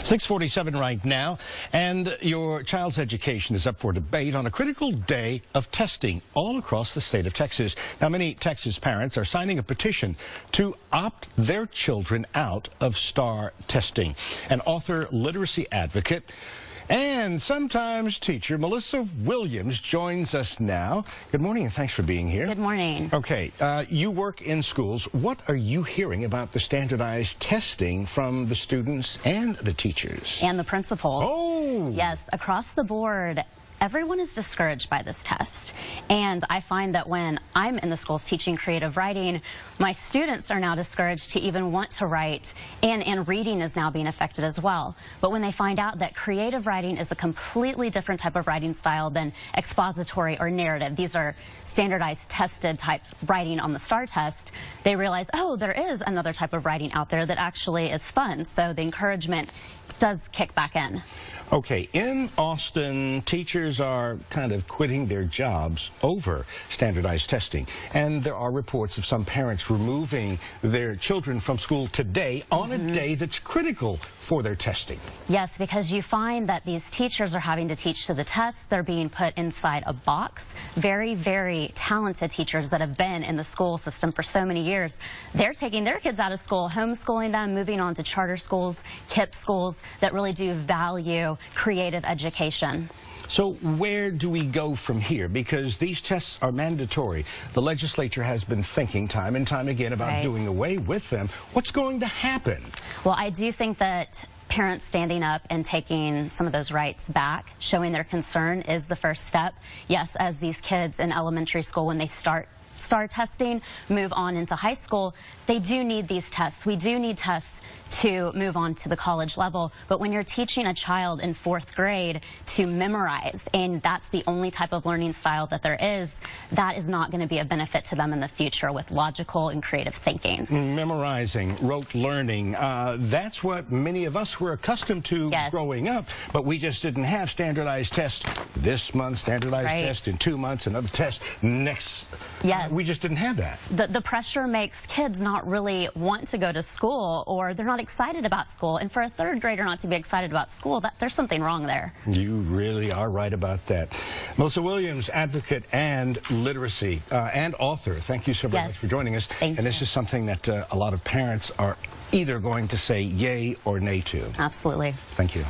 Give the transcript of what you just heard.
6:47 right now, and your child's education is up for debate on a critical day of testing all across the state of Texas. Now, many Texas parents are signing a petition to opt their children out of STAAR testing. An author, literacy advocate, and sometimes teacher Melissa Williams joins us now. Good morning and thanks for being here. Good morning. Okay, you work in schools. What are you hearing about the standardized testing from the students and the teachers? And the principals. Oh! Yes, across the board. Everyone is discouraged by this test, and I find that when I'm in the schools teaching creative writing, my students are now discouraged to even want to write, and reading is now being affected as well. But when they find out that creative writing is a completely different type of writing style than expository or narrative, these are standardized tested type writing on the STAAR test, they realize, oh, there is another type of writing out there that actually is fun. So the encouragement does kick back in. Okay, in Austin, teachers are kind of quitting their jobs over standardized testing. And there are reports of some parents removing their children from school today on a day that's critical for their testing. Yes, because you find that these teachers are having to teach to the test. They're being put inside a box. Very, very talented teachers that have been in the school system for so many years. They're taking their kids out of school, homeschooling them, moving on to charter schools, KIPP schools that really do value creative education. So where do we go from here? Because these tests are mandatory. The legislature has been thinking time and time again about doing away with them. What's going to happen? Well, I do think that parents standing up and taking some of those rights back, showing their concern, is the first step. Yes, as these kids in elementary school, when they start STAAR testing, move on into high school, they do need these tests. We do need tests to move on to the college level. But when you're teaching a child in 4th grade to memorize, and that's the only type of learning style that there is, that is not going to be a benefit to them in the future with logical and creative thinking. Memorizing, rote learning, that's what many of us were accustomed to growing up, but we just didn't have standardized tests this month, standardized test in 2 months, another test next. We just didn't have that. The pressure makes kids not really want to go to school, or they're not excited about school. And for a 3rd grader not to be excited about school, there's something wrong there. You really are right about that. Melissa Williams, advocate and literacy and author, thank you so very much for joining us. And this is something that a lot of parents are either going to say yay or nay to. Absolutely. Thank you.